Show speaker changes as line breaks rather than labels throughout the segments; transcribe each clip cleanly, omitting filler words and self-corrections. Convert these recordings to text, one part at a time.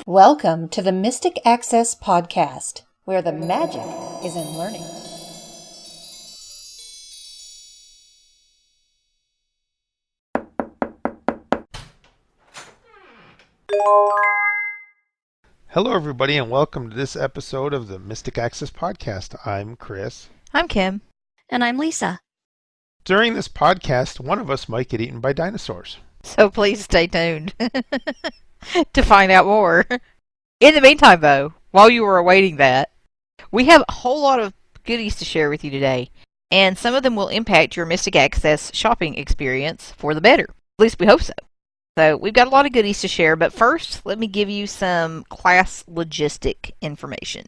Welcome to the Mystic Access Podcast, where the magic is in learning.
Hello, everybody, and welcome to this episode of the Mystic Access Podcast. I'm Chris.
I'm Kim.
And I'm Lisa.
During this podcast, one of us might get eaten by dinosaurs.
So please stay tuned to find out more. In the meantime, though, while you were awaiting that, we have a whole lot of goodies to share with you today, and some of them will impact your Mystic Access shopping experience for the better. At least we hope so. So we've got a lot of goodies to share, but first, let me give you some class logistic information.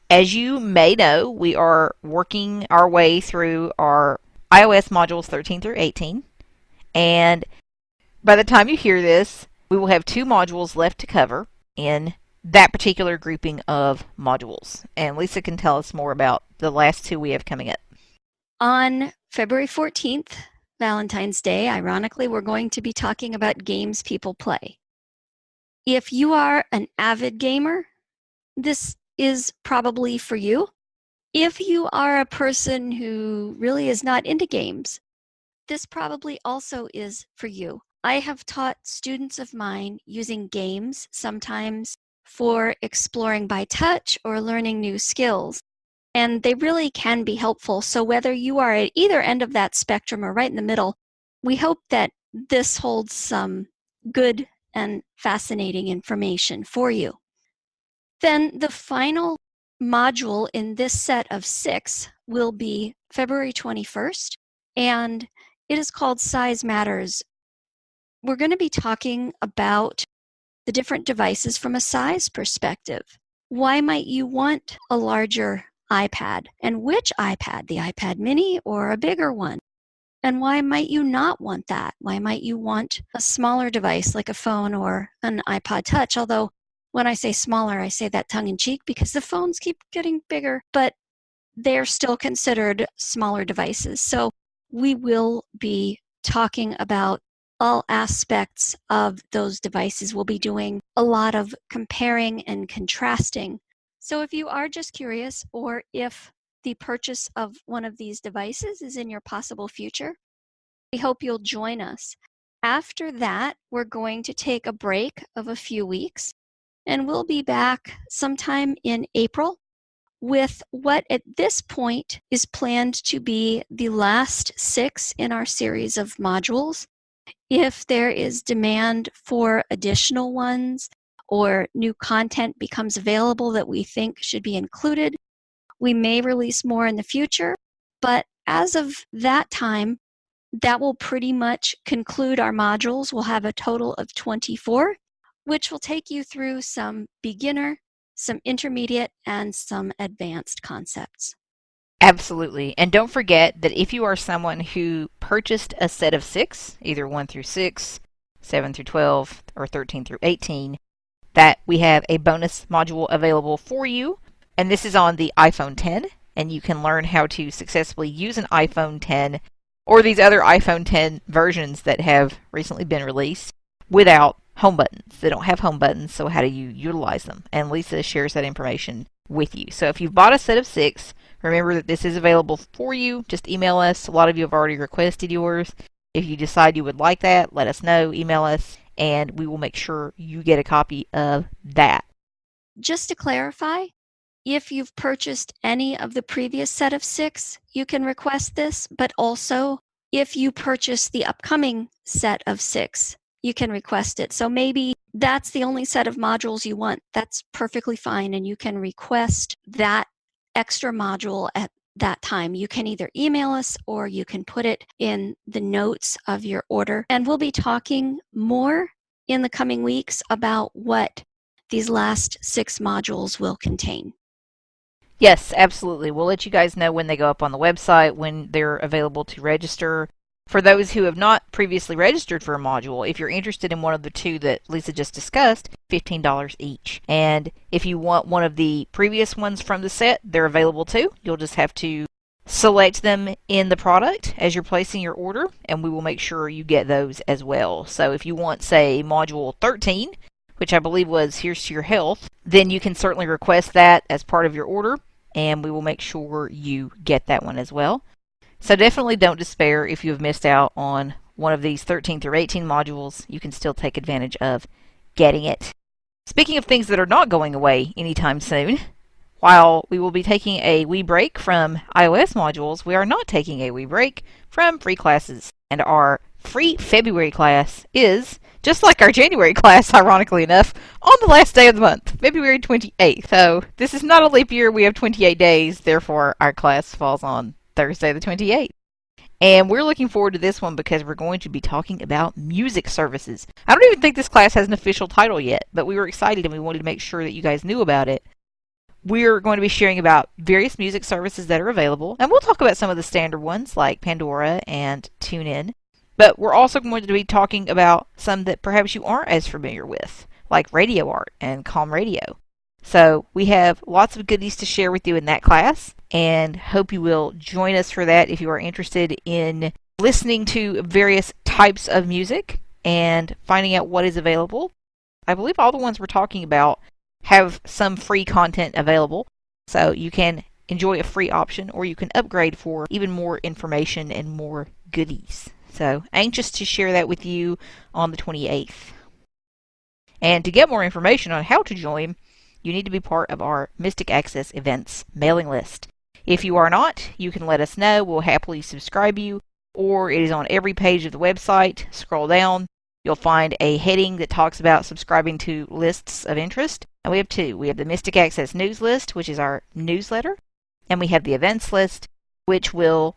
As you may know, we are working our way through our iOS modules 13 through 18, and by the time you hear this, we will have 2 modules left to cover in that particular grouping of modules. And Lisa can tell us more about the last 2 we have coming up.
On February 14th, Valentine's Day, ironically, we're going to be talking about games people play. If you are an avid gamer, this is probably for you. If you are a person who really is not into games, this probably also is for you. I have taught students of mine using games sometimes for exploring by touch or learning new skills, and they really can be helpful. So whether you are at either end of that spectrum or right in the middle, we hope that this holds some good and fascinating information for you. Then the final module in this set of 6 will be February 21st, and it is called Size Matters. We're going to be talking about the different devices from a size perspective. Why might you want a larger iPad? And which iPad? The iPad mini or a bigger one? And why might you not want that? Why might you want a smaller device like a phone or an iPod Touch? Although when I say smaller, I say that tongue-in-cheek because the phones keep getting bigger, but they're still considered smaller devices. So we will be talking about all aspects of those devices. We'll be doing a lot of comparing and contrasting. So if you are just curious, or if the purchase of one of these devices is in your possible future, we hope you'll join us. After that, we're going to take a break of a few weeks, and we'll be back sometime in April with what at this point is planned to be the last 6 in our series of modules. If there is demand for additional ones or new content becomes available that we think should be included, we may release more in the future. But as of that time, that will pretty much conclude our modules. We'll have a total of 24, which will take you through some beginner, some intermediate, and some advanced concepts.
Absolutely. And don't forget that if you are someone who purchased a set of 6, either 1 through 6, 7 through 12, or 13 through 18, that we have a bonus module available for you. And this is on the iPhone 10, and you can learn how to successfully use an iPhone 10 or these other iPhone 10 versions that have recently been released without home buttons. They don't have home buttons, so how do you utilize them? And Lisa shares that information with you. So if you've bought a set of 6, remember that this is available for you. Just email us. A lot of you have already requested yours. If you decide you would like that, let us know. Email us, and we will make sure you get a copy of that.
Just to clarify, if you've purchased any of the previous set of 6, you can request this, but also if you purchase the upcoming set of 6, you can request it. So maybe that's the only set of modules you want. That's perfectly fine, and you can request that extra module at that time. You can either email us or you can put it in the notes of your order. And we'll be talking more in the coming weeks about what these last 6 modules will contain.
Yes, absolutely. We'll let you guys know when they go up on the website, when they're available to register. For those who have not previously registered for a module, if you're interested in one of the 2 that Lisa just discussed, $15 each. And if you want one of the previous ones from the set, they're available too. You'll just have to select them in the product as you're placing your order, and we will make sure you get those as well. So if you want, say, Module 13, which I believe was Here's to Your Health, then you can certainly request that as part of your order, and we will make sure you get that one as well. So definitely don't despair if you have missed out on one of these 13 through 18 modules. You can still take advantage of getting it. Speaking of things that are not going away anytime soon, while we will be taking a wee break from iOS modules, we are not taking a wee break from free classes. And our free February class is, just like our January class, ironically enough, on the last day of the month, February 28th. So this is not a leap year. We have 28 days. Therefore, our class falls on Thursday the 28th. And we're looking forward to this one because we're going to be talking about music services. I don't even think this class has an official title yet, but we were excited and we wanted to make sure that you guys knew about it. We're going to be sharing about various music services that are available, and we'll talk about some of the standard ones like Pandora and TuneIn. But we're also going to be talking about some that perhaps you aren't as familiar with, like Radio Art and Calm Radio. So we have lots of goodies to share with you in that class, and hope you will join us for that if you are interested in listening to various types of music and finding out what is available. I believe all the ones we're talking about have some free content available, so you can enjoy a free option or you can upgrade for even more information and more goodies. So anxious to share that with you on the 28th. And to get more information on how to join, you need to be part of our Mystic Access Events mailing list. If you are not, you can let us know. We'll happily subscribe you, or it is on every page of the website. Scroll down. You'll find a heading that talks about subscribing to lists of interest. And we have two. We have the Mystic Access News List, which is our newsletter, and we have the Events List, which will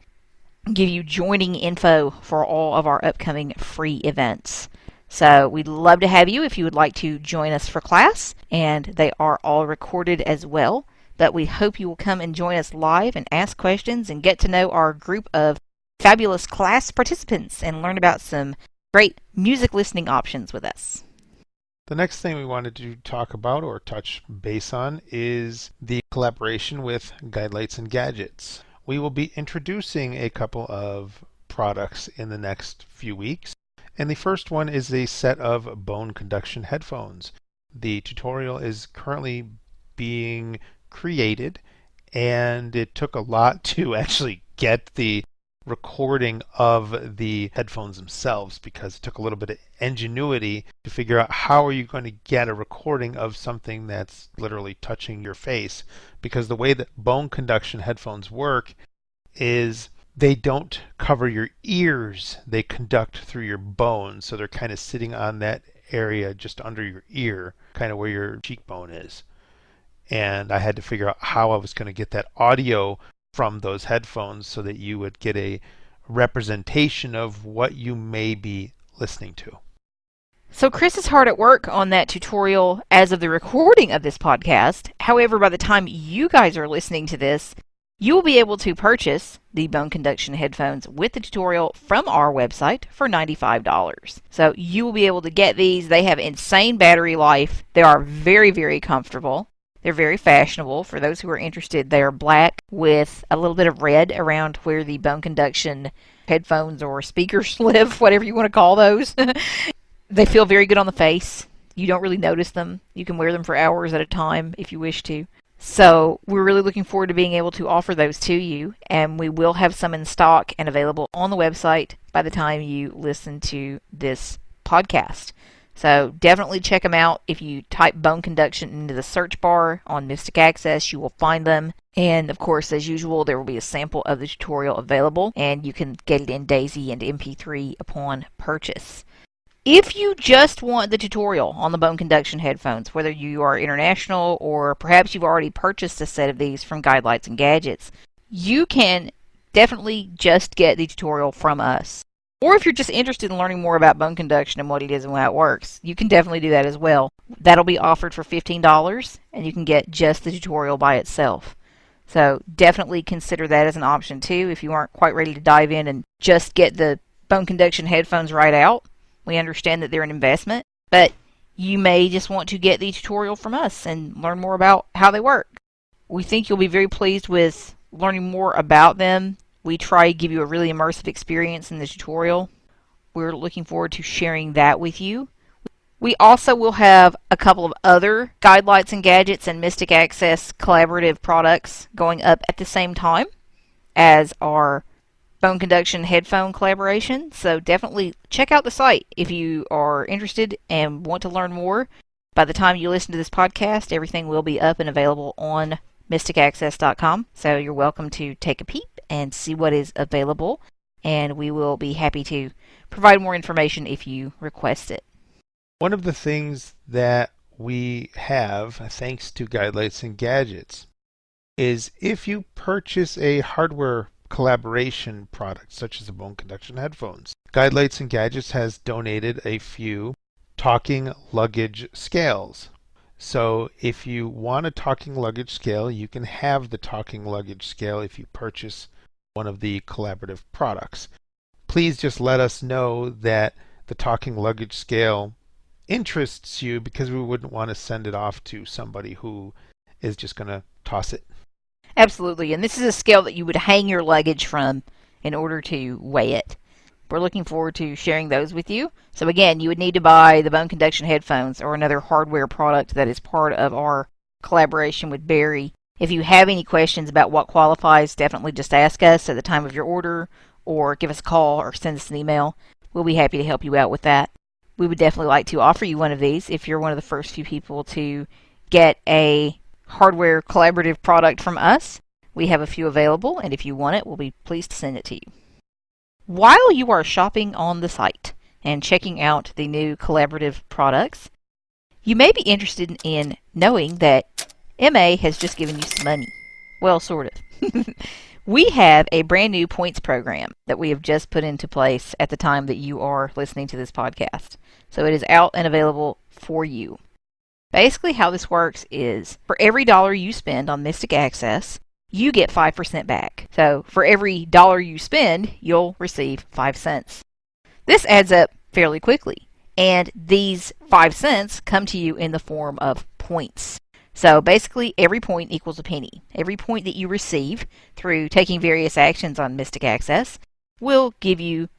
give you joining info for all of our upcoming free events. So we'd love to have you if you would like to join us for class, and they are all recorded as well. But we hope you will come and join us live and ask questions and get to know our group of fabulous class participants and learn about some great music listening options with us.
The next thing we wanted to talk about or touch base on is the collaboration with Guidelights and Gadgets. We will be introducing a couple of products in the next few weeks. And the first one is a set of bone conduction headphones. The tutorial is currently being created, and it took a lot to actually get the recording of the headphones themselves, because it took a little bit of ingenuity to figure out how are you going to get a recording of something that's literally touching your face, because the way that bone conduction headphones work is they don't cover your ears, they conduct through your bones, so they're kind of sitting on that area just under your ear, kind of where your cheekbone is. And I had to figure out how I was going to get that audio from those headphones so that you would get a representation of what you may be listening to.
So Chris is hard at work on that tutorial as of the recording of this podcast. However, by the time you guys are listening to this, you will be able to purchase the bone conduction headphones with the tutorial from our website for $95. So you will be able to get these. They have insane battery life. They are very, very comfortable. They're very fashionable. For those who are interested, they are black with a little bit of red around where the bone conduction headphones or speakers live, whatever you want to call those. They feel very good on the face. You don't really notice them. You can wear them for hours at a time if you wish to. So we're really looking forward to being able to offer those to you, and we will have some in stock and available on the website by the time you listen to this podcast. So definitely check them out. If you type bone conduction into the search bar on Mystic Access, you will find them. And of course, as usual, there will be a sample of the tutorial available, and you can get it in DAISY and MP3 upon purchase. If you just want the tutorial on the bone conduction headphones, whether you are international or perhaps you've already purchased a set of these from Guidelights and Gadgets, you can definitely just get the tutorial from us. Or if you're just interested in learning more about bone conduction and what it is and how it works, you can definitely do that as well. That'll be offered for $15, and you can get just the tutorial by itself. So definitely consider that as an option too if you aren't quite ready to dive in and just get the bone conduction headphones right out. We understand that they're an investment, but you may just want to get the tutorial from us and learn more about how they work. We think you'll be very pleased with learning more about them. We try to give you a really immersive experience in the tutorial. We're looking forward to sharing that with you. We also will have a couple of other Guide Lights and Gadgets and Mystic Access collaborative products going up at the same time as our bone conduction headphone collaboration. So definitely check out the site if you are interested and want to learn more. By the time you listen to this podcast, everything will be up and available on mysticaccess.com. So you're welcome to take a peep and see what is available. And we will be happy to provide more information if you request it.
One of the things that we have, thanks to Guide Lights and Gadgets, is if you purchase a hardware collaboration product, such as the bone conduction headphones, Guide Lights and Gadgets has donated a few talking luggage scales. So if you want a talking luggage scale, you can have the talking luggage scale if you purchase one of the collaborative products. Please just let us know that the talking luggage scale interests you, because we wouldn't want to send it off to somebody who is just going to toss it.
Absolutely, and this is a scale that you would hang your luggage from in order to weigh it. We're looking forward to sharing those with you. So again, you would need to buy the bone conduction headphones or another hardware product that is part of our collaboration with Barry. If you have any questions about what qualifies, definitely just ask us at the time of your order, or give us a call or send us an email. We'll be happy to help you out with that. We would definitely like to offer you one of these if you're one of the first few people to get a hardware collaborative product from us. We have a few available, and if you want it, we'll be pleased to send it to you. While you are shopping on the site and checking out the new collaborative products, you may be interested in knowing that MA has just given you some money. Well, sort of. We have a brand new points program that we have just put into place at the time that you are listening to this podcast. So it is out and available for you. Basically, how this works is for every dollar you spend on Mystic Access, you get 5% back. So for every dollar you spend, you'll receive 5 cents. This adds up fairly quickly, and these 5 cents come to you in the form of points. So basically, every point equals a penny. Every point that you receive through taking various actions on Mystic Access will give you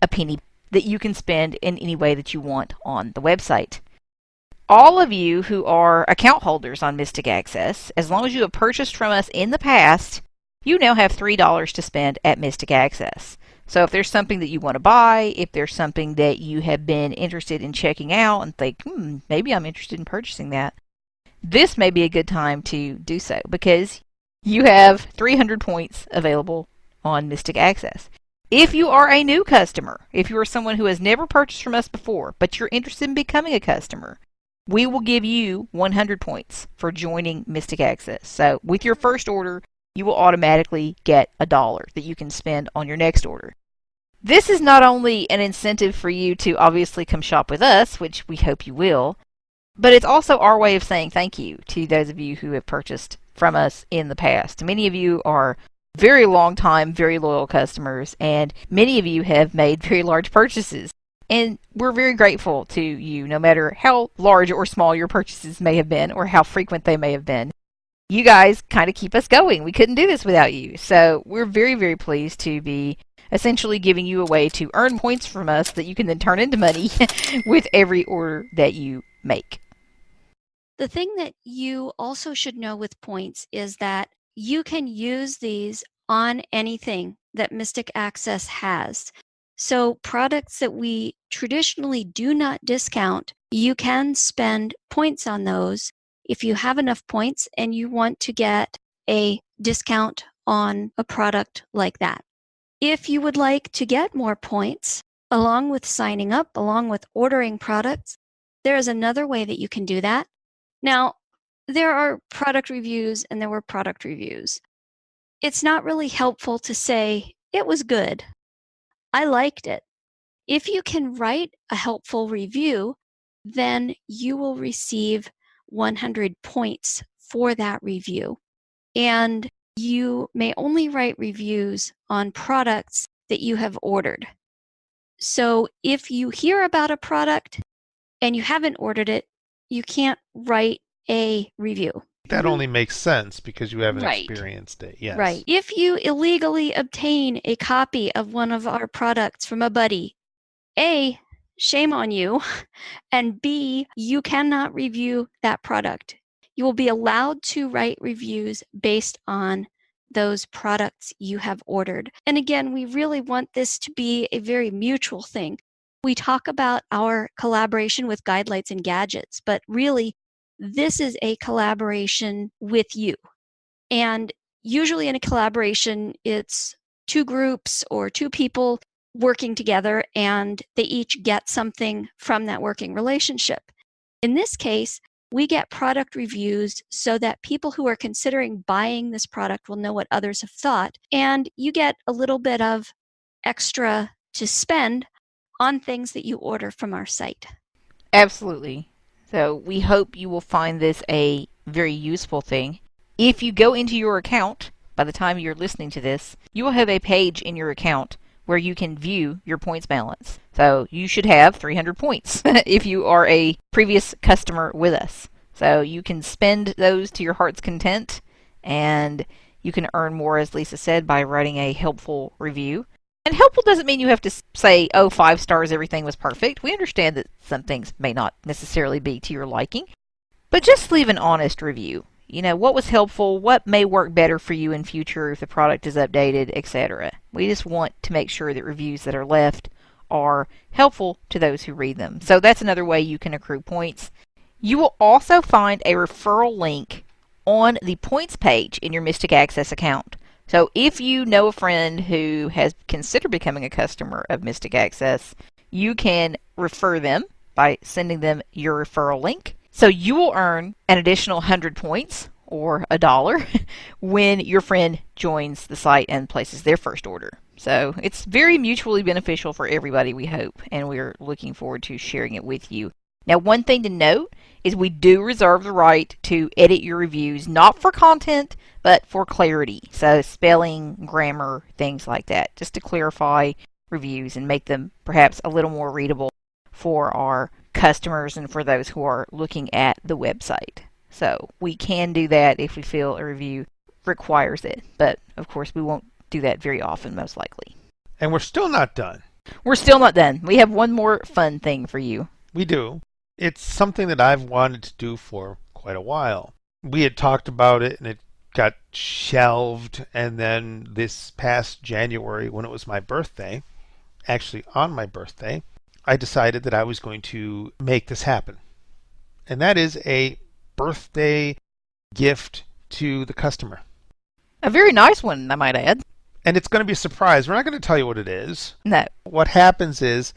a penny that you can spend in any way that you want on the website. All of you who are account holders on Mystic Access, as long as you have purchased from us in the past, you now have $3 to spend at Mystic Access. So if there's something that you want to buy, if there's something that you have been interested in checking out and think, maybe I'm interested in purchasing that, this may be a good time to do so, because you have 300 points available on Mystic Access. If you are a new customer, if you are someone who has never purchased from us before, but you're interested in becoming a customer, we will give you 100 points for joining Mystic Access. So with your first order, you will automatically get $1 that you can spend on your next order. This is not only an incentive for you to obviously come shop with us, which we hope you will, but it's also our way of saying thank you to those of you who have purchased from us in the past. Many of you are very long time, very loyal customers, and many of you have made very large purchases. And we're very grateful to you, no matter how large or small your purchases may have been or how frequent they may have been. You guys kind of keep us going. We couldn't do this without you. So we're very, very pleased to be essentially giving you a way to earn points from us that you can then turn into money with every order that you make.
The thing that you also should know with points is that you can use these on anything that Mystic Access has. So products that we traditionally do not discount, you can spend points on those if you have enough points and you want to get a discount on a product like that. If you would like to get more points, along with signing up, along with ordering products, there is another way that you can do that. Now, there are product reviews and there were product reviews. It's not really helpful to say, it was good. I liked it. If you can write a helpful review, then you will receive 100 points for that review. And you may only write reviews on products that you have ordered. So if you hear about a product and you haven't ordered it, you can't write a review.
That only makes sense because you haven't
Right.
experienced it. Yes.
Right. If you illegally obtain a copy of one of our products from a buddy, A, shame on you, and B, you cannot review that product. You will be allowed to write reviews based on those products you have ordered. And again, we really want this to be a very mutual thing. We talk about our collaboration with Guidelights and Gadgets, but really, this is a collaboration with you. And usually in a collaboration, it's two groups or two people working together, and they each get something from that working relationship. In this case, we get product reviews so that people who are considering buying this product will know what others have thought, and you get a little bit of extra to spend on things that you order from our site.
Absolutely. So we hope you will find this a very useful thing. If you go into your account, by the time you're listening to this, you will have a page in your account where you can view your points balance. So you should have 300 points if you are a previous customer with us. So you can spend those to your heart's content, and you can earn more, as Lisa said, by writing a helpful review. And helpful doesn't mean you have to say, oh, 5 stars, everything was perfect. We understand that some things may not necessarily be to your liking. But just leave an honest review. You know, what was helpful, what may work better for you in future if the product is updated, etc. We just want to make sure that reviews that are left are helpful to those who read them. So that's another way you can accrue points. You will also find a referral link on the points page in your Mystic Access account. So if you know a friend who has considered becoming a customer of Mystic Access, you can refer them by sending them your referral link. So you will earn an additional 100 points, or $1, when your friend joins the site and places their first order. So it's very mutually beneficial for everybody, we hope, and we're looking forward to sharing it with you. Now, one thing to note is we do reserve the right to edit your reviews, not for content, but for clarity. So spelling, grammar, things like that, just to clarify reviews and make them perhaps a little more readable for our customers and for those who are looking at the website. So we can do that if we feel a review requires it. But of course, we won't do that very often, most likely.
And we're still not done.
We're still not done. We have one more fun thing for you.
We do. It's something that I've wanted to do for quite a while. We had talked about it and it got shelved. And then this past January, when it was my birthday, actually on my birthday, I decided that I was going to make this happen. And that is a birthday gift to the customer.
A very nice one, I might add.
And it's going to be a surprise. We're not going to tell you what it is.
No.
What happens is,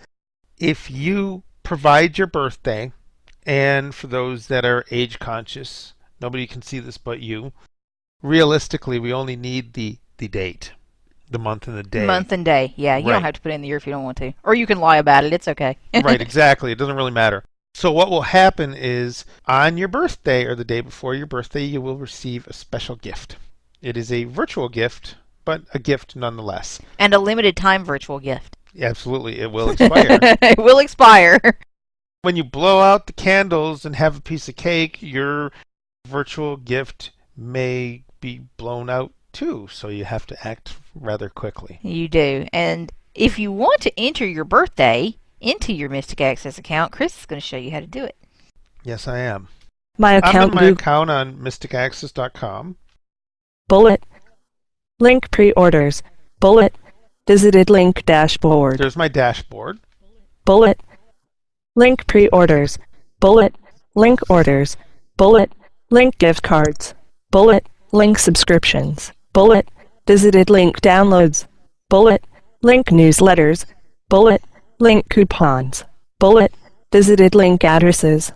if you provide your birthday, and for those that are age conscious, nobody can see this but you, realistically, we only need the date. The month and the day.
Month and day, yeah. You
Right.
don't have to put in the year if you don't want to. Or you can lie about it. It's okay.
Right, exactly. It doesn't really matter. So what will happen is, on your birthday or the day before your birthday, you will receive a special gift. It is a virtual gift, but a gift nonetheless.
And a limited time virtual gift.
Absolutely, it will expire.
It will expire.
When you blow out the candles and have a piece of cake, your virtual gift may be blown out too, so you have to act rather quickly.
You do. And if you want to enter your birthday into your Mystic Access account, Chris is going to show you how to do it.
Yes, I am.
My
I'm
account
in my account on mysticaccess.com.
bullet. Link pre-orders. Bullet. Visited link dashboard.
There's my dashboard.
Bullet. Link pre-orders. Bullet. Link orders. Bullet. Link gift cards. Bullet. Link subscriptions. Bullet. Visited link downloads. Bullet. Link newsletters. Bullet. Link coupons. Bullet. Visited link addresses.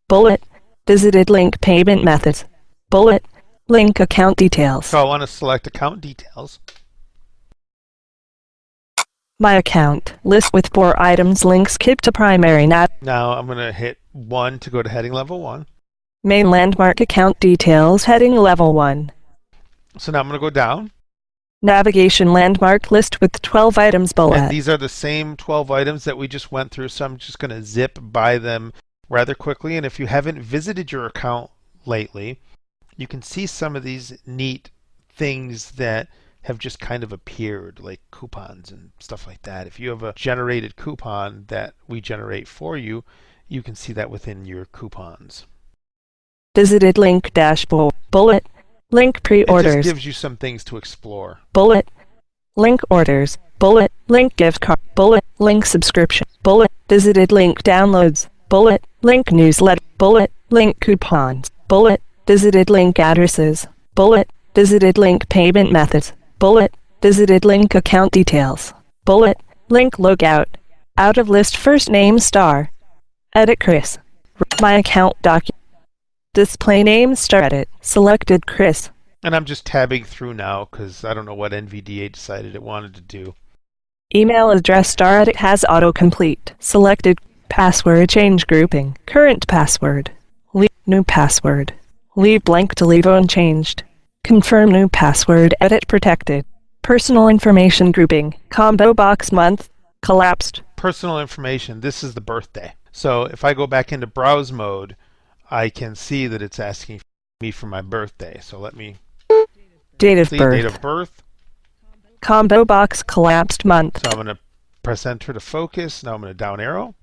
Bullet. Visited link payment methods. Bullet. Link account details.
So I want to select account details.
My account. List with 4 items. Link skip to primary nav.
Now I'm going to hit 1 to go to heading level 1.
Main landmark account details. Heading level 1.
So now I'm going to go down.
Navigation landmark list with 12 items bullet.
And these are the same 12 items that we just went through, so I'm just going to zip by them rather quickly. And if you haven't visited your account lately, you can see some of these neat things that have just kind of appeared, like coupons and stuff like that. If you have a generated coupon that we generate for you, you can see that within your coupons.
Visited link dashboard. Bullet. Link
It
pre-orders.
just gives you some things to explore.
Bullet. Link orders. Bullet. Link gift card. Bullet. Link subscription. Bullet. Visited link downloads. Bullet. Link newsletter. Bullet. Link coupons. Bullet. Visited link addresses. Bullet. Visited link payment methods. Bullet. Visited link account details. Bullet. Link logout. Out of list first name star. Edit Chris. My account document. Display name star edit. Selected Chris.
And I'm just tabbing through now because I don't know what NVDA decided it wanted to do.
Email address star edit has autocomplete. Selected password change grouping. Current password. Leave new password. Leave blank to leave unchanged. Confirm new password. Edit protected. Personal information grouping. Combo box month. Collapsed.
Personal information. This is the birthday. So if I go back into browse mode, I can see that it's asking me for my birthday. So let me
Date of
see
birth.
date of birth.
Combo box collapsed month.
So I'm going to press enter to focus. Now I'm going to down arrow.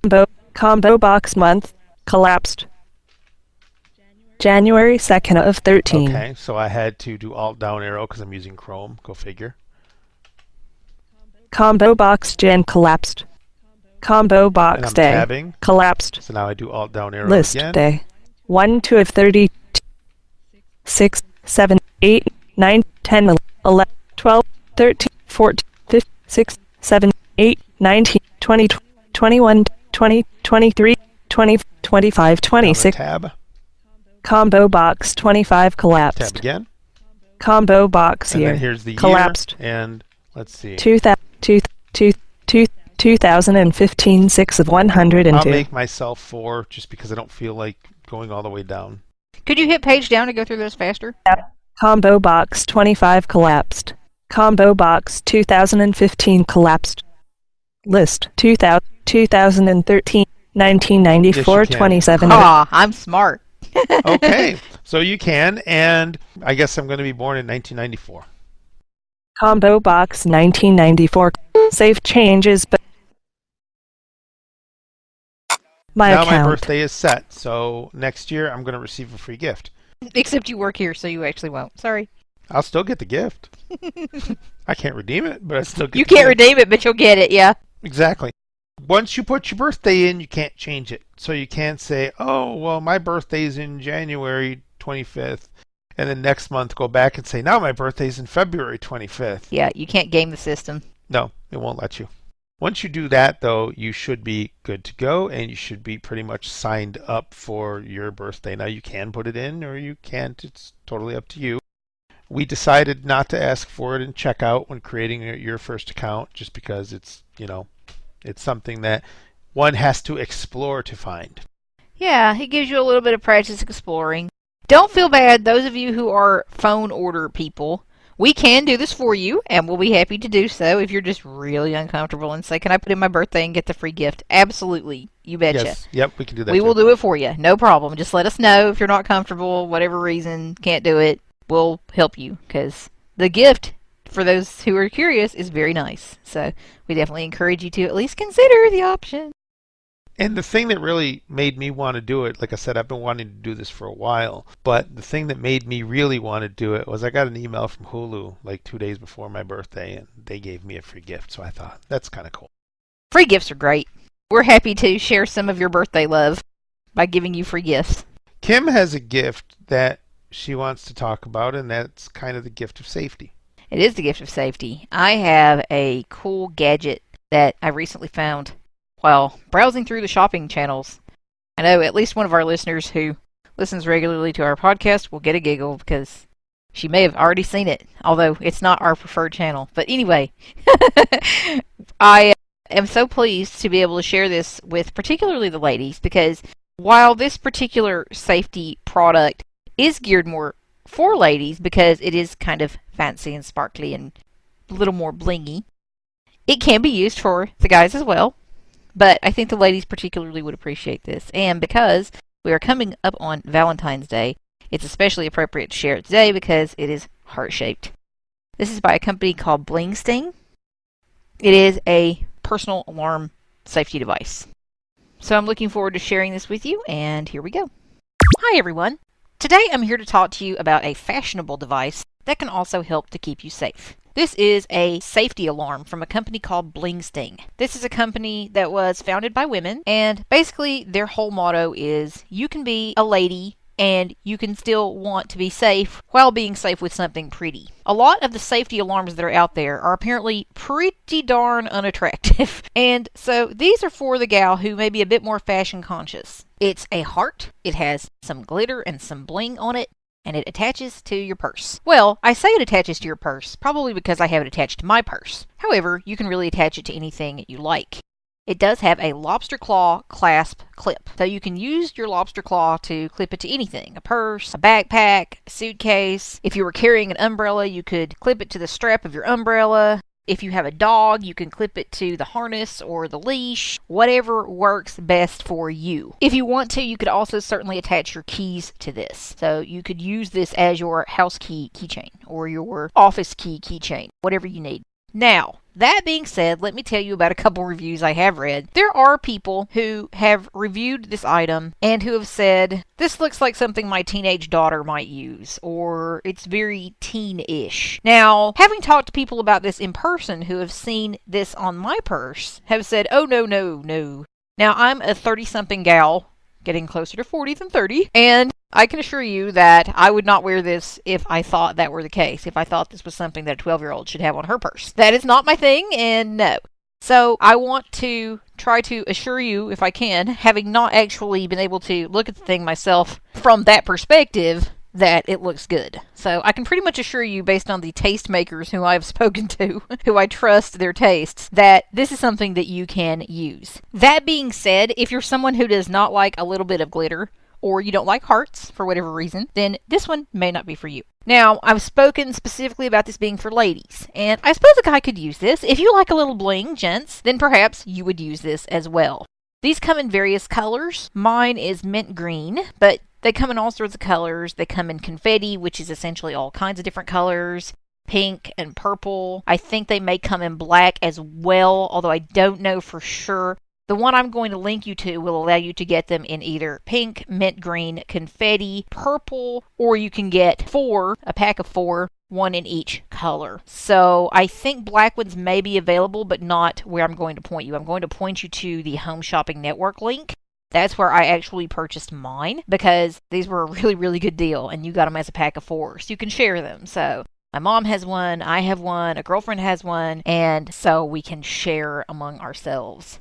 Combo box month. Collapsed. January 2nd of 13.
Okay, so I had to do alt down arrow because I'm using Chrome. Go figure.
Combo box Jan collapsed. Combo
And
box
I'm
day.
tabbing.
Collapsed.
So now I do alt down arrow
List
again.
day. 1, 2 of 30. 6, 7, 8, 9, 10, 11, 12, 13, 14, 15, 16, 17, 8, 19, 20, 21, 20, 23, 20, 25,
Now I'm
26.
gonna tab.
Combo box 25
Tab
collapsed.
again.
Combo box
And
here.
then here's the
Collapsed.
year. And let's see.
2015 6 of
I'll
102.
make myself 4 just because I don't feel like going all the way down.
Could you hit page down to go through those faster?
Combo box 25 collapsed. Combo box 2015 collapsed. List 2013 1994
Yes, you can.
27.
Ah, I'm smart.
Okay, so you can, and I guess I'm going to be born in 1994.
Combo box 1994. Save changes, but my
Now
account.
my birthday is set, so next year I'm going to receive a free gift.
Except you work here, so you actually won't. Sorry.
I'll still get the gift. I can't redeem it, but I still get
You
the
can't
gift.
redeem it, but you'll get it, yeah.
Exactly. Once you put your birthday in, you can't change it. So you can't say, oh, well, my birthday's in January 25th, and then next month go back and say, now my birthday's in February 25th.
Yeah, you can't game the system.
No, it won't let you. Once you do that, though, you should be good to go, and you should be pretty much signed up for your birthday. Now, you can put it in, or you can't. It's totally up to you. We decided not to ask for it in checkout when creating your first account, just because it's, it's something that one has to explore to find.
Yeah, it gives you a little bit of practice exploring. Don't feel bad, those of you who are phone order people. We can do this for you, and we'll be happy to do so if you're just really uncomfortable and say, can I put in my birthday and get the free gift? Absolutely. You betcha.
Yes, yep, we can do that.
We
too.
will do it for you. No problem. Just let us know if you're not comfortable, whatever reason, can't do it. We'll help you, because the gift, for those who are curious, is very nice. So we definitely encourage you to at least consider the option.
And the thing that really made me want to do it, like I said, I've been wanting to do this for a while, but the thing that made me really want to do it was I got an email from Hulu like 2 days before my birthday, and they gave me a free gift. So I thought, that's kind of cool.
Free gifts are great. We're happy to share some of your birthday love by giving you free gifts.
Kim has a gift that she wants to talk about, and that's kind of the gift of safety.
It is the gift of safety. I have a cool gadget that I recently found while browsing through the shopping channels. I know at least one of our listeners who listens regularly to our podcast will get a giggle because she may have already seen it, although it's not our preferred channel. But anyway, I am so pleased to be able to share this with particularly the ladies, because while this particular safety product is geared more for ladies because it is kind of fancy and sparkly and a little more blingy, it can be used for the guys as well. But I think the ladies particularly would appreciate this. And because we are coming up on Valentine's Day, It's especially appropriate to share it today because it is heart-shaped. This is by a company called Bling Sting. It is a personal alarm safety device. So I'm looking forward to sharing this with you, and here we go. Hi everyone! Today I'm here to talk to you about a fashionable device that can also help to keep you safe. This is a safety alarm from a company called Bling Sting. This is a company that was founded by women, and basically their whole motto is you can be a lady and you can still want to be safe while being safe with something pretty. A lot of the safety alarms that are out there are apparently pretty darn unattractive. And so these are for the gal who may be a bit more fashion conscious. It's a heart, it has some glitter and some bling on it, and it attaches to your purse. Well, I say it attaches to your purse, probably because I have it attached to my purse. However, you can really attach it to anything you like. It does have a lobster claw clasp clip. So you can use your lobster claw to clip it to anything. A purse, a backpack, a suitcase. If you were carrying an umbrella, you could clip it to the strap of your umbrella. If you have a dog, you can clip it to the harness or the leash, whatever works best for you. If you want to, you could also certainly attach your keys to this. So you could use this as your house key keychain or your office key keychain, whatever you need. Now, that being said, let me tell you about a couple reviews I have read. There are people who have reviewed this item and who have said, this looks like something my teenage daughter might use, or it's very teen-ish. Now, having talked to people about this in person who have seen this on my purse, have said, oh no, no, no. Now, I'm a 30-something gal, getting closer to 40 than 30, and I can assure you that I would not wear this if I thought that were the case, if I thought this was something that a 12-year-old should have on her purse. That is not my thing, and no. So I want to try to assure you, if I can, having not actually been able to look at the thing myself from that perspective, that it looks good. So I can pretty much assure you, based on the tastemakers who I've spoken to, who I trust their tastes, that this is something that you can use. That being said, if you're someone who does not like a little bit of glitter, or you don't like hearts for whatever reason, then this one may not be for you. Now, I've spoken specifically about this being for ladies, and I suppose a guy could use this. If you like a little bling, gents, then perhaps you would use this as well. These come in various colors. Mine is mint green, but they come in all sorts of colors. They come in confetti, which is essentially all kinds of different colors. Pink and purple. I think they may come in black as well, although I don't know for sure. The one I'm going to link you to will allow you to get them in either pink, mint green, confetti, purple, or you can get a pack of 4, one in each color. So I think black ones may be available, but not where I'm going to point you. I'm going to point you to the Home Shopping Network link. That's where I actually purchased mine because these were a really, really good deal, and you got them as a pack of 4, so you can share them. So my mom has one, I have one, a girlfriend has one, and so we can share among ourselves.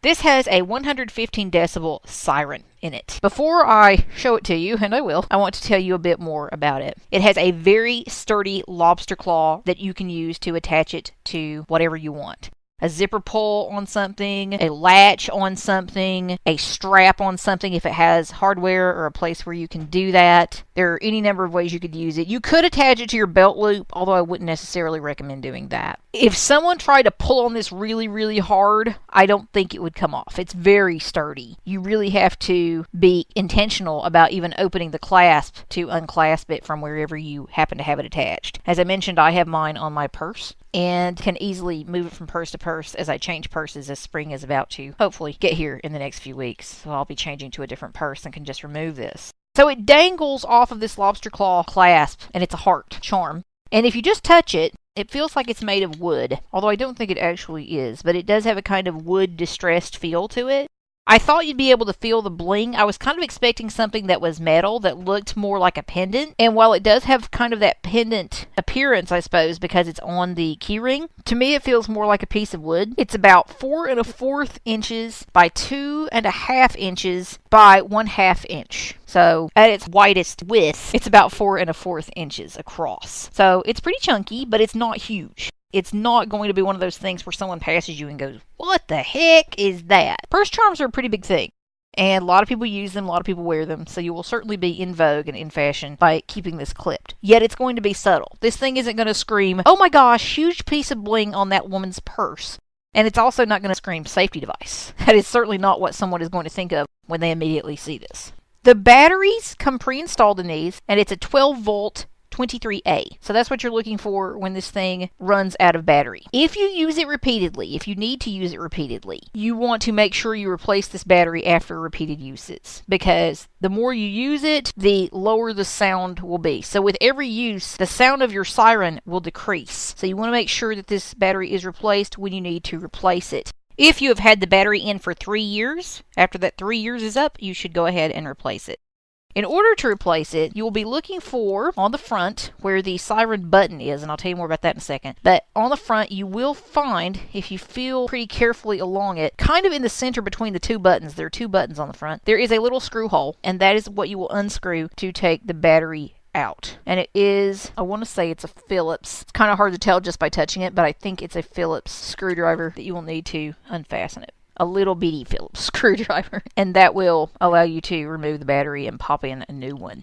This has a 115 decibel siren in it. Before I show it to you, and I will, I want to tell you a bit more about it. It has a very sturdy lobster claw that you can use to attach it to whatever you want. A zipper pull on something, a latch on something, a strap on something if it has hardware or a place where you can do that. There are any number of ways you could use it. You could attach it to your belt loop, although I wouldn't necessarily recommend doing that. If someone tried to pull on this really, really hard, I don't think it would come off. It's very sturdy. You really have to be intentional about even opening the clasp to unclasp it from wherever you happen to have it attached. As I mentioned, I have mine on my purse and can easily move it from purse to purse as I change purses, as spring is about to hopefully get here in the next few weeks. So I'll be changing to a different purse and can just remove this. So it dangles off of this lobster claw clasp, and it's a heart charm. And if you just touch it, it feels like it's made of wood, although I don't think it actually is, but it does have a kind of wood distressed feel to it. I thought you'd be able to feel the bling. I was kind of expecting something that was metal that looked more like a pendant. And while it does have kind of that pendant appearance, I suppose, because it's on the keyring, to me it feels more like a piece of wood. It's about 4 1/4 inches by 2 1/2 inches by 1/2 inch. So at its widest width, it's about 4 1/4 inches across. So it's pretty chunky, but it's not huge. It's not going to be one of those things where someone passes you and goes, what the heck is that? Purse charms are a pretty big thing. And a lot of people use them, a lot of people wear them, so you will certainly be in vogue and in fashion by keeping this clipped. Yet it's going to be subtle. This thing isn't going to scream, oh my gosh, huge piece of bling on that woman's purse. And it's also not going to scream safety device. That is certainly not what someone is going to think of when they immediately see this. The batteries come pre-installed in these, and it's a 12 volt 23A. So that's what you're looking for when this thing runs out of battery. If you use it repeatedly, if you need to use it repeatedly, you want to make sure you replace this battery after repeated uses, because the more you use it, the lower the sound will be. So with every use, the sound of your siren will decrease. So you want to make sure that this battery is replaced when you need to replace it. If you have had the battery in for 3 years, after that 3 years is up, you should go ahead and replace it. In order to replace it, you will be looking for, on the front, where the siren button is, and I'll tell you more about that in a second, but on the front you will find, if you feel pretty carefully along it, kind of in the center between the two buttons, there are two buttons on the front, there is a little screw hole, and that is what you will unscrew to take the battery out. And it is, I want to say it's a Phillips. It's kind of hard to tell just by touching it, but I think it's a Phillips screwdriver that you will need to unfasten it. A little bitty Phillips screwdriver, and that will allow you to remove the battery and pop in a new one.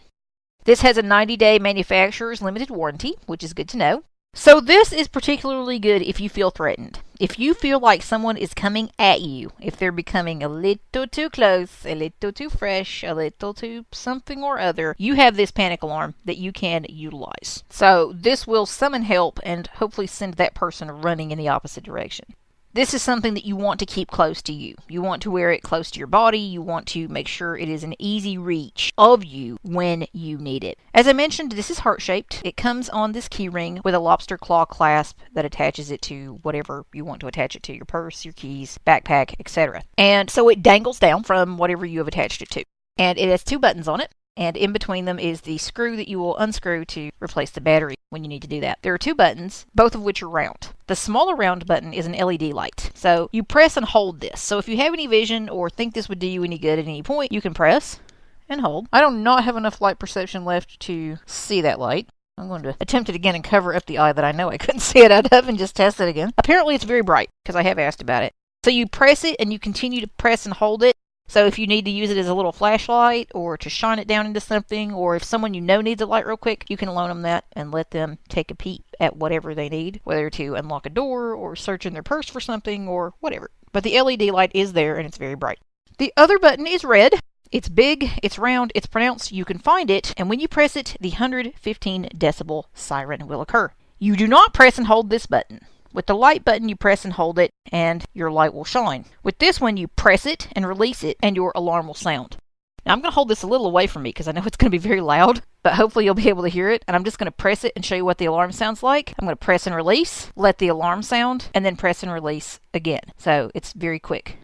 This has a 90-day manufacturer's limited warranty, which is good to know. So this is particularly good if you feel threatened. If you feel like someone is coming at you, if they're becoming a little too close, a little too fresh, a little too something or other, you have this panic alarm that you can utilize. So this will summon help and hopefully send that person running in the opposite direction. This is something that you want to keep close to you. You want to wear it close to your body. You want to make sure it is an easy reach of you when you need it. As I mentioned, this is heart-shaped. It comes on this key ring with a lobster claw clasp that attaches it to whatever you want to attach it to, your purse, your keys, backpack, etc. And so it dangles down from whatever you have attached it to. And it has two buttons on it. And in between them is the screw that you will unscrew to replace the battery when you need to do that. There are two buttons, both of which are round. The smaller round button is an LED light. So you press and hold this. So if you have any vision or think this would do you any good at any point, you can press and hold. I do not have enough light perception left to see that light. I'm going to attempt it again and cover up the eye that I know I couldn't see it out of and just test it again. Apparently it's very bright because I have asked about it. So you press it and you continue to press and hold it. So if you need to use it as a little flashlight or to shine it down into something, or if someone you know needs a light real quick, you can loan them that and let them take a peek at whatever they need, whether to unlock a door or search in their purse for something or whatever. But the LED light is there and it's very bright. The other button is red. It's big, it's round, it's pronounced, you can find it, and when you press it, the 115 decibel siren will occur. You do not press and hold this button. With the light button, you press and hold it, and your light will shine. With this one, you press it and release it, and your alarm will sound. Now, I'm going to hold this a little away from me because I know it's going to be very loud, but hopefully you'll be able to hear it. And I'm just going to press it and show you what the alarm sounds like. I'm going to press and release, let the alarm sound, and then press and release again. So it's very quick.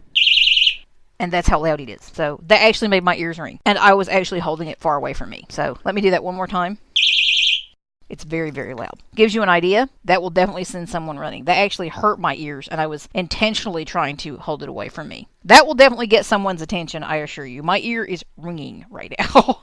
And that's how loud it is. So that actually made my ears ring. And I was actually holding it far away from me. So let me do that one more time. It's very, very loud. Gives you an idea. That will definitely send someone running. That actually hurt my ears, and I was intentionally trying to hold it away from me. That will definitely get someone's attention, I assure you. My ear is ringing right now.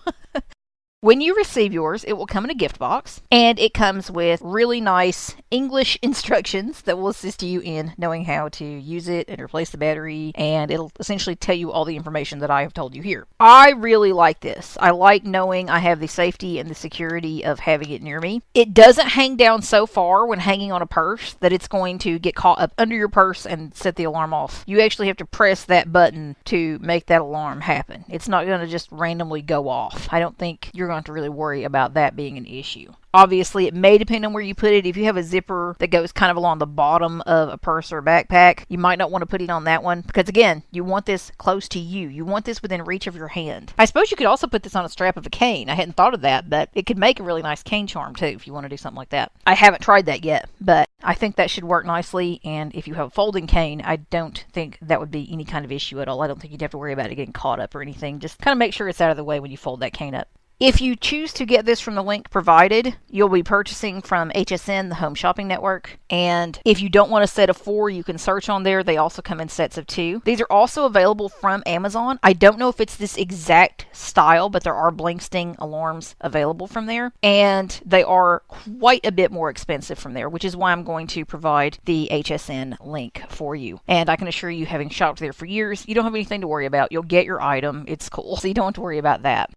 When you receive yours, it will come in a gift box, and it comes with really nice English instructions that will assist you in knowing how to use it and replace the battery, and it'll essentially tell you all the information that I have told you here. I really like this. I like knowing I have the safety and the security of having it near me. It doesn't hang down so far when hanging on a purse that it's going to get caught up under your purse and set the alarm off. You actually have to press that button to make that alarm happen. It's not going to just randomly go off. I don't think you're going to really worry about that being an issue. Obviously, it may depend on where you put it. If you have a zipper that goes kind of along the bottom of a purse or a backpack, you might not want to put it on that one because, again, you want this close to you. You want this within reach of your hand. I suppose you could also put this on a strap of a cane. I hadn't thought of that, but it could make a really nice cane charm, too, if you want to do something like that. I haven't tried that yet, but I think that should work nicely, and if you have a folding cane, I don't think that would be any kind of issue at all. I don't think you'd have to worry about it getting caught up or anything. Just kind of make sure it's out of the way when you fold that cane up. If you choose to get this from the link provided, you'll be purchasing from HSN, the Home Shopping Network. And if you don't want a set of 4, you can search on there. They also come in sets of 2. These are also available from Amazon. I don't know if it's this exact style, but there are blink sting alarms available from there. And they are quite a bit more expensive from there, which is why I'm going to provide the HSN link for you. And I can assure you, having shopped there for years, you don't have anything to worry about. You'll get your item. It's cool. So you don't have to worry about that.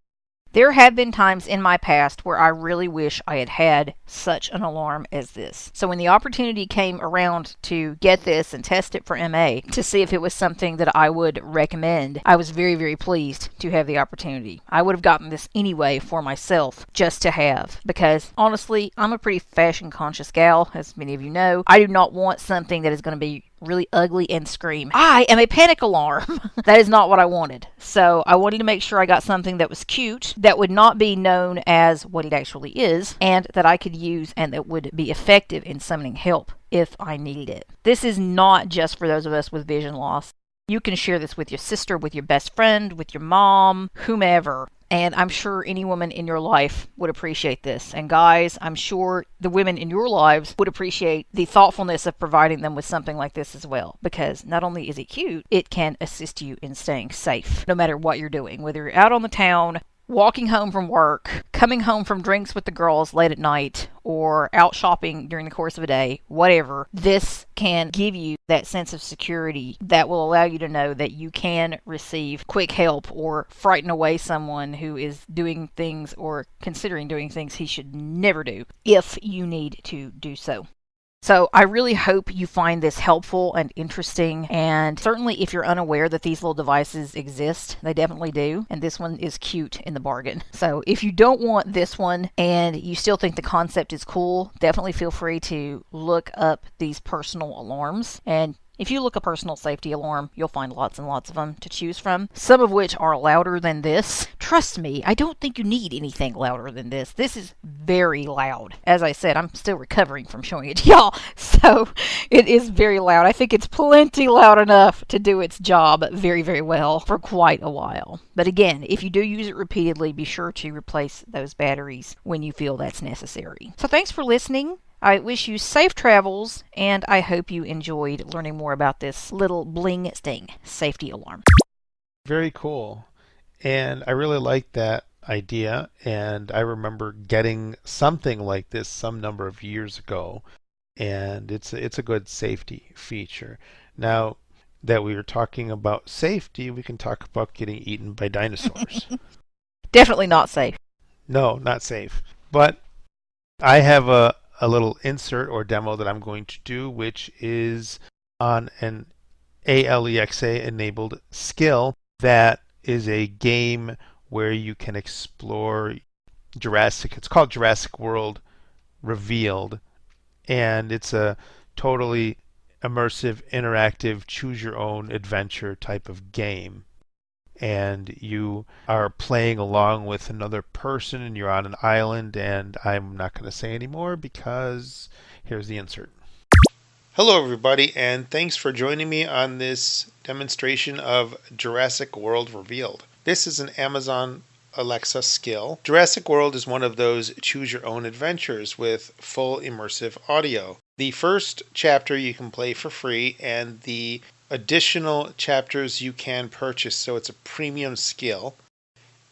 There have been times in my past where I really wish I had had such an alarm as this. So when the opportunity came around to get this and test it for MA to see if it was something that I would recommend, I was very, very pleased to have the opportunity. I would have gotten this anyway for myself just to have, because honestly, I'm a pretty fashion conscious gal, as many of you know. I do not want something that is going to be really ugly and scream, "I am a panic alarm." That is not what I wanted. So I wanted to make sure I got something that was cute, that would not be known as what it actually is, and that I could use and that would be effective in summoning help if I needed it. This is not just for those of us with vision loss. You can share this with your sister, with your best friend, with your mom, whomever. And I'm sure any woman in your life would appreciate this. And guys, I'm sure the women in your lives would appreciate the thoughtfulness of providing them with something like this as well. Because not only is it cute, it can assist you in staying safe, no matter what you're doing. Whether you're out on the town, walking home from work, coming home from drinks with the girls late at night, or out shopping during the course of a day, whatever, this can give you that sense of security that will allow you to know that you can receive quick help or frighten away someone who is doing things or considering doing things he should never do if you need to do so. So I really hope you find this helpful and interesting, and certainly if you're unaware that these little devices exist, they definitely do, and this one is cute in the bargain. So if you don't want this one and you still think the concept is cool, definitely feel free to look up these personal alarms. And if you look a personal safety alarm, you'll find lots and lots of them to choose from, some of which are louder than this. Trust me, I don't think you need anything louder than this. This is very loud. As I said, I'm still recovering from showing it to y'all, so it is very loud. I think it's plenty loud enough to do its job very, very well for quite a while. But again, if you do use it repeatedly, be sure to replace those batteries when you feel that's necessary. So thanks for listening. I wish you safe travels, and I hope you enjoyed learning more about this little bling sting safety alarm.
Very cool. And I really like that idea, and I remember getting something like this some number of years ago, and it's a good safety feature. Now that we were talking about safety, we can talk about getting eaten by dinosaurs.
Definitely not safe.
No, not safe. But I have a little insert or demo that I'm going to do, which is on an Alexa enabled skill that is a game where you can explore it's called Jurassic World Revealed, and it's a totally immersive, interactive, choose your own adventure type of game. And you are playing along with another person, and you're on an island, and I'm not going to say any more because here's the insert. Hello everybody, and thanks for joining me on this demonstration of Jurassic World Revealed. This is an Amazon Alexa skill. Jurassic World is one of those choose your own adventures with full immersive audio. The first chapter you can play for free, and the additional chapters you can purchase, so it's a premium skill.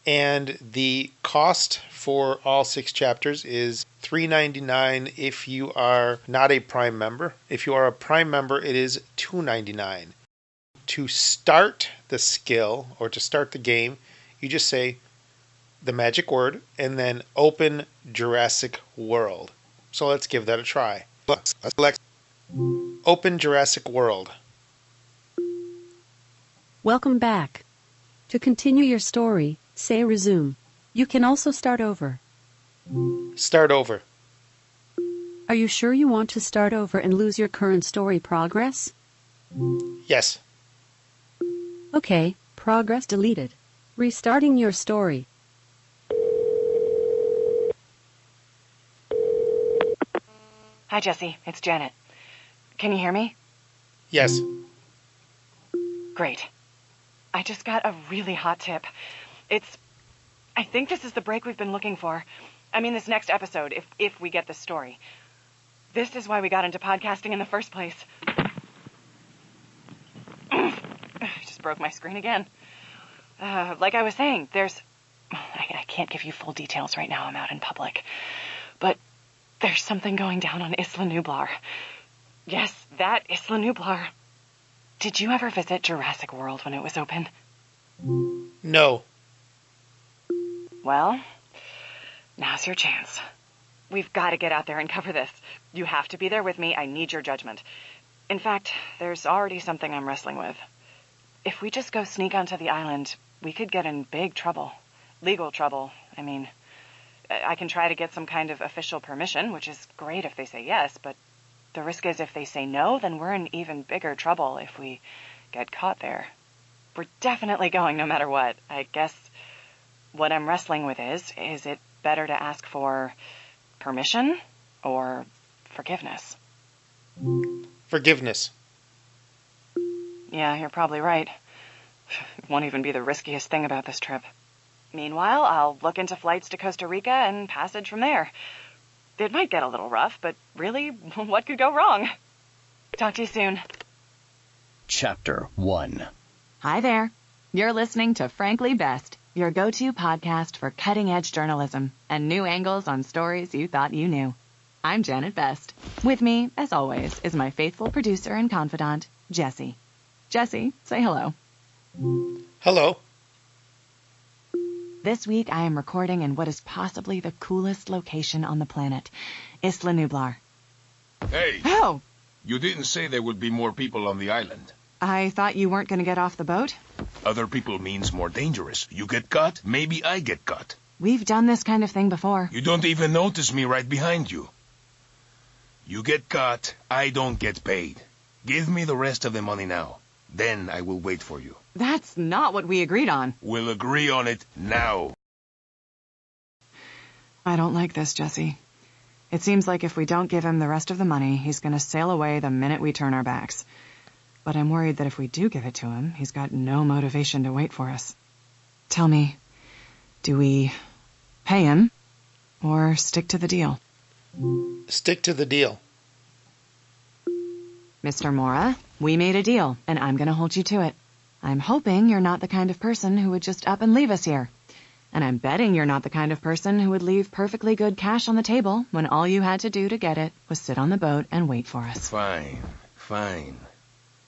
And the cost for all 6 chapters is $3.99 if you are not a Prime member. If you are a Prime member, it is $2.99. To start the skill, or to start the game, you just say the magic word and then open Jurassic World. So let's give that a try. Alexa, open Jurassic World.
Welcome back. To continue your story, say resume. You can also start over.
Start over.
Are you sure you want to start over and lose your current story progress?
Yes.
Okay, progress deleted. Restarting your story.
Hi, Jesse. It's Janet. Can you hear me?
Yes.
Great. I just got a really hot tip. I think this is the break we've been looking for. I mean, this next episode, if we get this story. This is why we got into podcasting in the first place. I just broke my screen again. Like I was saying, I can't give you full details right now. I'm out in public. But there's something going down on Isla Nublar. Yes, that Isla Nublar. Did you ever visit Jurassic World when it was open?
No.
Well, now's your chance. We've got to get out there and cover this. You have to be there with me. I need your judgment. In fact, there's already something I'm wrestling with. If we just go sneak onto the island, we could get in big trouble. Legal trouble, I mean. I can try to get some kind of official permission, which is great if they say yes, but the risk is if they say no, then we're in even bigger trouble if we get caught there. We're definitely going no matter what. I guess what I'm wrestling with is it better to ask for permission or forgiveness?
Forgiveness.
Yeah, you're probably right. It won't even be the riskiest thing about this trip. Meanwhile, I'll look into flights to Costa Rica and passage from there. It might get a little rough, but really, what could go wrong? Talk to you soon.
Chapter 1.
Hi there. You're listening to Frankly Best, your go-to podcast for cutting-edge journalism and new angles on stories you thought you knew. I'm Janet Best. With me, as always, is my faithful producer and confidant, Jessie. Jessie, say hello.
Hello.
This week, I am recording in what is possibly the coolest location on the planet, Isla Nublar.
Hey!
Oh!
You didn't say there would be more people on the island.
I thought you weren't going to get off the boat?
Other people means more dangerous. You get caught, maybe I get caught.
We've done this kind of thing before.
You don't even notice me right behind you. You get caught, I don't get paid. Give me the rest of the money now. Then I will wait for you.
That's not what we agreed on.
We'll agree on it now.
I don't like this, Jessie. It seems like if we don't give him the rest of the money, he's going to sail away the minute we turn our backs. But I'm worried that if we do give it to him, he's got no motivation to wait for us. Tell me, do we pay him or stick to the deal?
Stick to the deal.
Mr. Mora, we made a deal, and I'm going to hold you to it. I'm hoping you're not the kind of person who would just up and leave us here. And I'm betting you're not the kind of person who would leave perfectly good cash on the table when all you had to do to get it was sit on the boat and wait for us.
Fine, fine.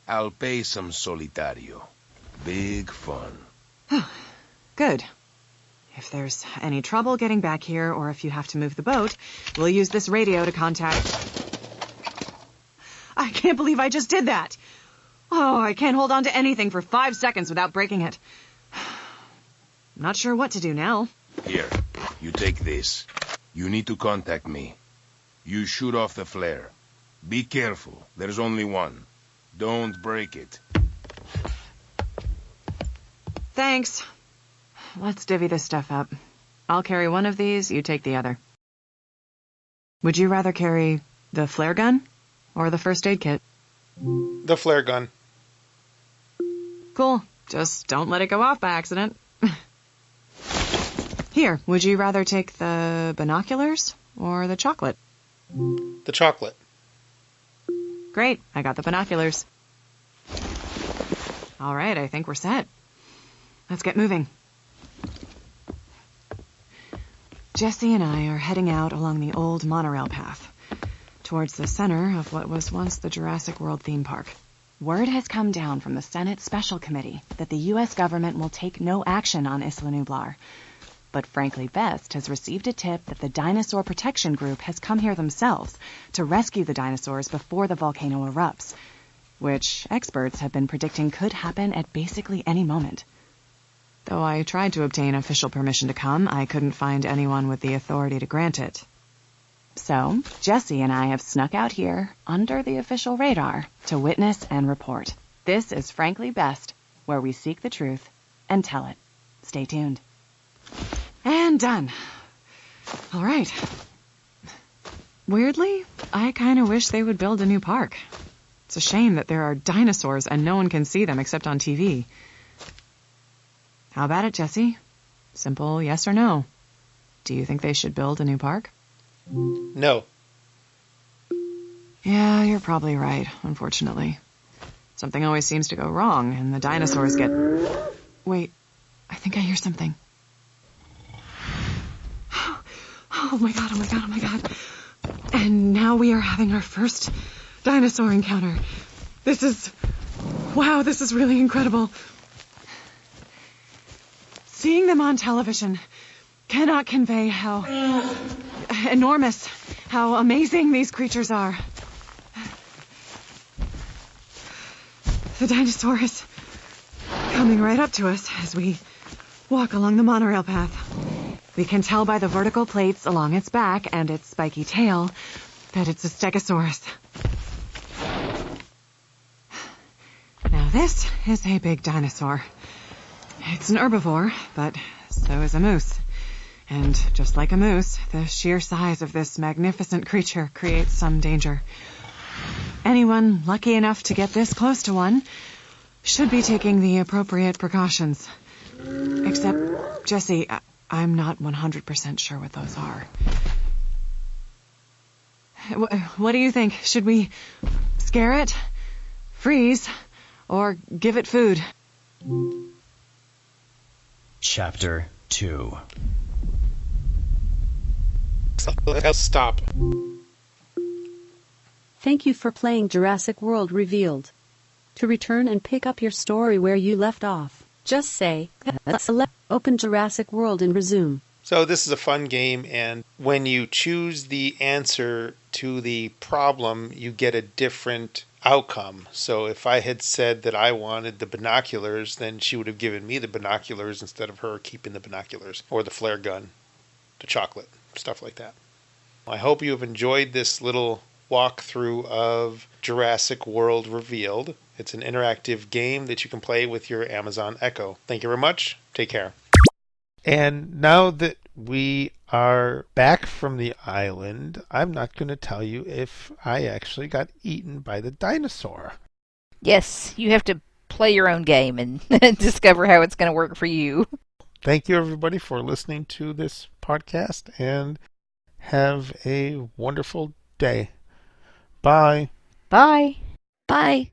I'll pay some solitario. Big fun.
Good. If there's any trouble getting back here, or if you have to move the boat, we'll use this radio to contact... I can't believe I just did that! Oh, I can't hold on to anything for 5 seconds without breaking it. I'm not sure what to do now.
Here, you take this. You need to contact me. You shoot off the flare. Be careful, there's only one. Don't break it.
Thanks. Let's divvy this stuff up. I'll carry one of these, you take the other. Would you rather carry the flare gun or the first aid kit?
The flare gun.
Cool. Just don't let it go off by accident. Here, would you rather take the binoculars or the chocolate?
The chocolate.
Great, I got the binoculars. All right, I think we're set. Let's get moving. Jessie and I are heading out along the old monorail path, towards the center of what was once the Jurassic World theme park. Word has come down from the Senate Special Committee that the U.S. government will take no action on Isla Nublar. But Frankly Best has received a tip that the Dinosaur Protection Group has come here themselves to rescue the dinosaurs before the volcano erupts, which experts have been predicting could happen at basically any moment. Though I tried to obtain official permission to come, I couldn't find anyone with the authority to grant it. So, Jessie and I have snuck out here, under the official radar, to witness and report. This is Frankly Best, where we seek the truth and tell it. Stay tuned. And done. All right. Weirdly, I kind of wish they would build a new park. It's a shame that there are dinosaurs and no one can see them except on TV. How about it, Jessie? Simple yes or no. Do you think they should build a new park?
No.
Yeah, you're probably right, unfortunately. Something always seems to go wrong, and the dinosaurs get... Wait, I think I hear something. Oh my god, oh my god, oh my god. And now we are having our first dinosaur encounter. Wow, this is really incredible. Seeing them on television cannot convey how enormous, how amazing these creatures are. The dinosaur is coming right up to us as we walk along the monorail path. We can tell by the vertical plates along its back and its spiky tail that it's a stegosaurus. Now this is a big dinosaur. It's an herbivore, but so is a moose. And just like a moose, the sheer size of this magnificent creature creates some danger. Anyone lucky enough to get this close to one should be taking the appropriate precautions. Except, Jesse, I'm not 100% sure what those are. What do you think? Should we scare it, freeze, or give it food?
Chapter 2.
Stop.
Thank you for playing Jurassic World Revealed. To return and pick up your story where you left off, just say, open Jurassic World and resume.
So this is a fun game, and when you choose the answer to the problem, you get a different outcome. So if I had said that I wanted the binoculars, then she would have given me the binoculars instead of her keeping the binoculars, or the flare gun, the chocolate, stuff like that. I hope you have enjoyed this little walkthrough of Jurassic World Revealed. It's an interactive game that you can play with your Amazon Echo. Thank you very much. Take care. And now that we are back from the island, I'm not going to tell you if I actually got eaten by the dinosaur.
Yes, you have to play your own game and discover how it's going to work for you.
Thank you, everybody, for listening to this podcast, and have a wonderful day. Bye.
Bye.
Bye.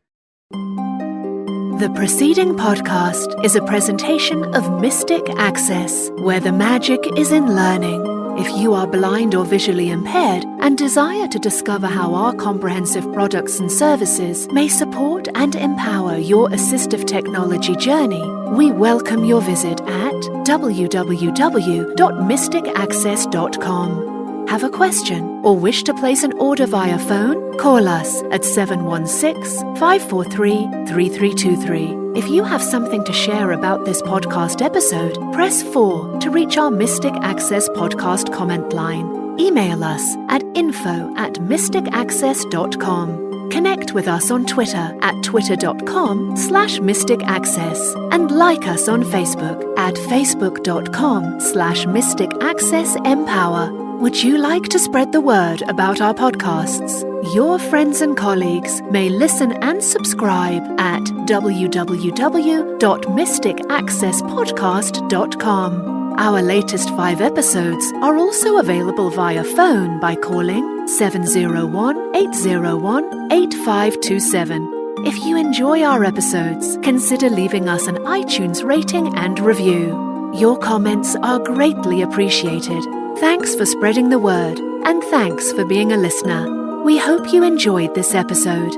The preceding podcast is a presentation of Mystic Access, where the magic is in learning. If you are blind or visually impaired and desire to discover how our comprehensive products and services may support and empower your assistive technology journey, we welcome your visit at www.mysticaccess.com. Have a question or wish to place an order via phone? Call us at 716-543-3323. If you have something to share about this podcast episode, press 4 to reach our Mystic Access podcast comment line. Email us at info@mysticaccess.com. Connect with us on Twitter at twitter.com/mysticaccess and like us on Facebook at facebook.com/mysticaccessempower. Would you like to spread the word about our podcasts? Your friends and colleagues may listen and subscribe at www.mysticaccesspodcast.com. Our latest 5 episodes are also available via phone by calling 701-801-8527. If you enjoy our episodes, consider leaving us an iTunes rating and review. Your comments are greatly appreciated. Thanks for spreading the word, and thanks for being a listener. We hope you enjoyed this episode.